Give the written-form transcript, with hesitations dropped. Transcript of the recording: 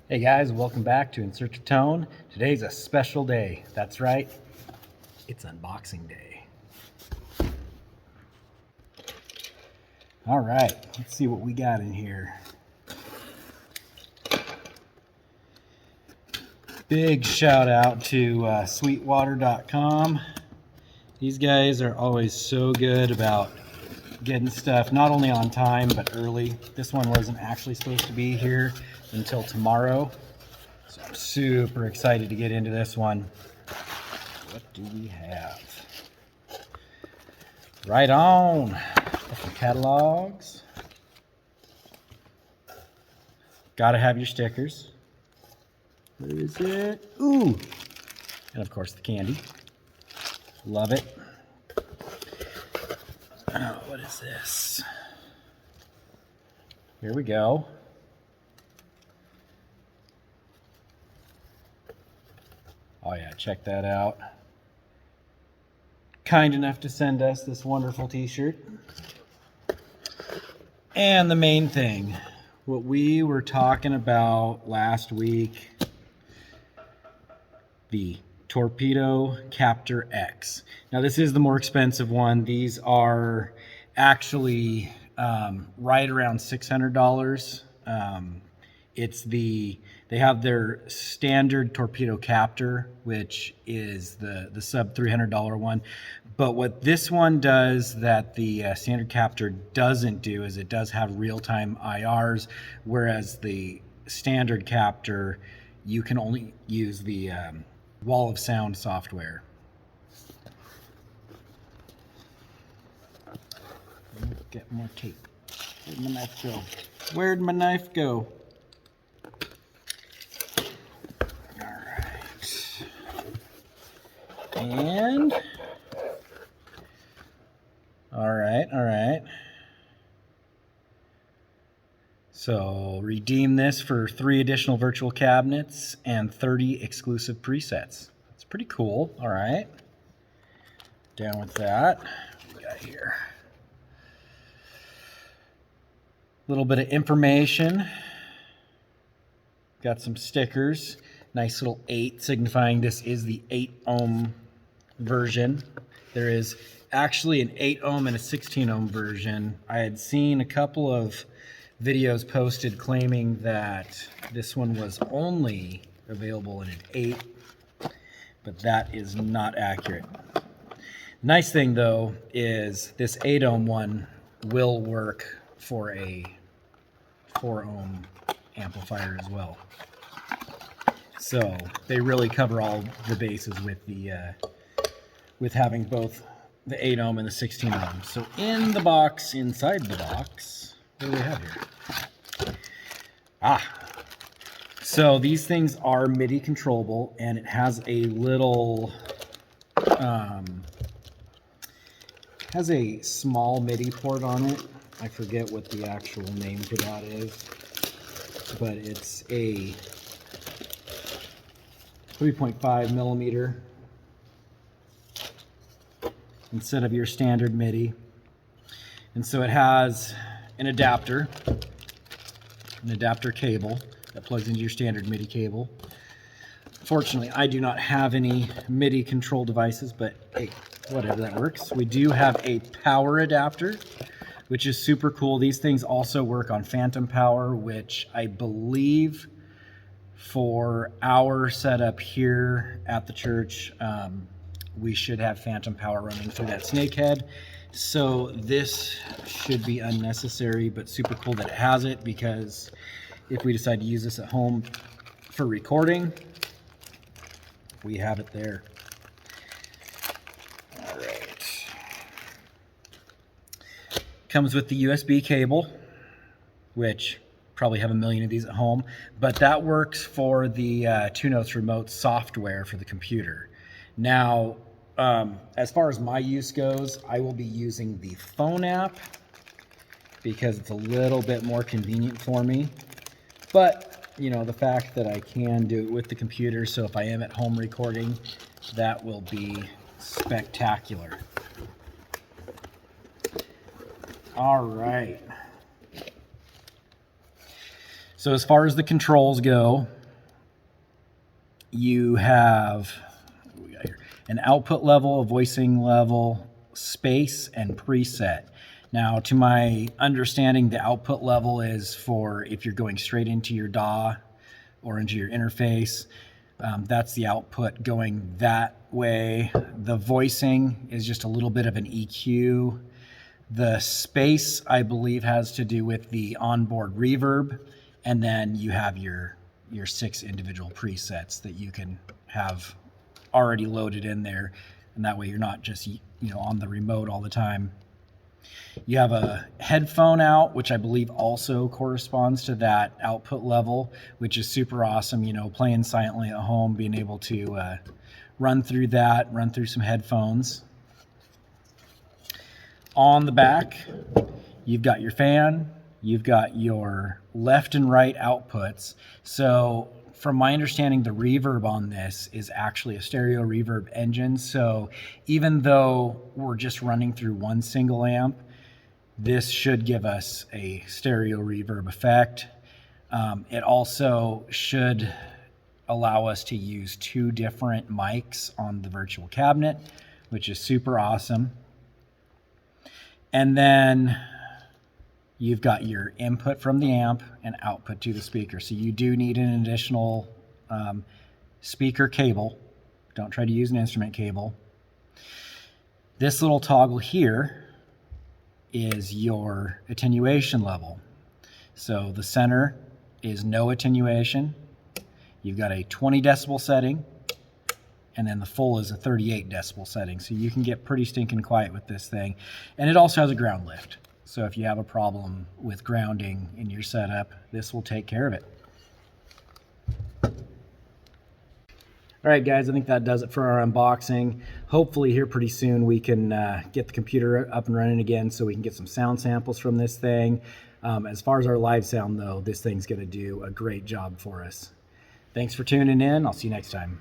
Hey guys, welcome back to In Search of Tone. Today's a special day. That's right, it's unboxing day. All right, let's see what we got in here. Big shout out to Sweetwater.com. These guys are always so good about getting stuff not only on time but early. This one wasn't actually supposed to be here until tomorrow, so I'm super excited to get into this one. What do we have? Right on. Some catalogs. Gotta have your stickers. Where is it? Ooh! And of course the candy. Love it. Oh, what is this? Here we go. Oh yeah, check that out. Kind enough to send us this wonderful t-shirt. And the main thing, what we were talking about last week, the Torpedo Captor X. Now this is the more expensive one. These are actually right around $600. They have their standard torpedo captor, which is the sub $300 one. But what this one does that the standard captor doesn't do is it does have real-time IRs, whereas the standard captor, you can only use the wall of sound software. Get more tape. Where'd my knife go? Where'd my knife go? Alright. And alright. So redeem this for 3 additional virtual cabinets and 30 exclusive presets. That's pretty cool. All right. Down with that. What we got here? A little bit of information. Got some stickers. Nice little 8 signifying this is the 8 ohm version. There is actually an 8 ohm and a 16 ohm version. I had seen a couple of videos posted claiming that this one was only available in an 8, but that is not accurate. Nice thing though is this 8 ohm one will work for a 4 ohm amplifier as well. So they really cover all the bases with the with having both the 8 ohm and the 16 ohm. So in the box, inside the box, what do we have here? So these things are MIDI controllable, and it has a little, has a small MIDI port on it. I forget what the actual name for that is, but it's a 3.5 millimeter instead of your standard MIDI. And so it has an adapter cable that plugs into your standard MIDI cable. Fortunately, I do not have any MIDI control devices, but hey, whatever, that works. We do have a power adapter, which is super cool. These things also work on phantom power, which I believe for our setup here at the church, we should have phantom power running through that snakehead. So this should be unnecessary, but super cool that it has it, because if we decide to use this at home for recording, we have it there. All right. Comes with the USB cable, which probably have a million of these at home, but that works for the Two Notes remote software for the computer. Now, as far as my use goes, I will be using the phone app because it's a little bit more convenient for me. But, you know, the fact that I can do it with the computer, so if I am at home recording, that will be spectacular. All right. So as far as the controls go, you have an output level, a voicing level, space, and preset. Now, to my understanding, the output level is for if you're going straight into your DAW or into your interface. That's the output going that way. The voicing is just a little bit of an EQ. The space, I believe, has to do with the onboard reverb. And then you have your 6 individual presets that you can have already loaded in there. And that way you're not just, on the remote all the time. You have a headphone out, which I believe also corresponds to that output level, which is super awesome, playing silently at home, being able to run through some headphones. On the back, you've got your fan, you've got your left and right outputs. So from my understanding, the reverb on this is actually a stereo reverb engine. So even though we're just running through one single amp, this should give us a stereo reverb effect. It also should allow us to use 2 different mics on the virtual cabinet, which is super awesome. And then you've got your input from the amp and output to the speaker. So you do need an additional speaker cable. Don't try to use an instrument cable. This little toggle here is your attenuation level. So the center is no attenuation. You've got a 20 decibel setting, and then the full is a 38 decibel setting. So you can get pretty stinking quiet with this thing. And it also has a ground lift. So if you have a problem with grounding in your setup, this will take care of it. All right, guys, I think that does it for our unboxing. Hopefully here pretty soon we can get the computer up and running again so we can get some sound samples from this thing. As far as our live sound, though, this thing's going to do a great job for us. Thanks for tuning in. I'll see you next time.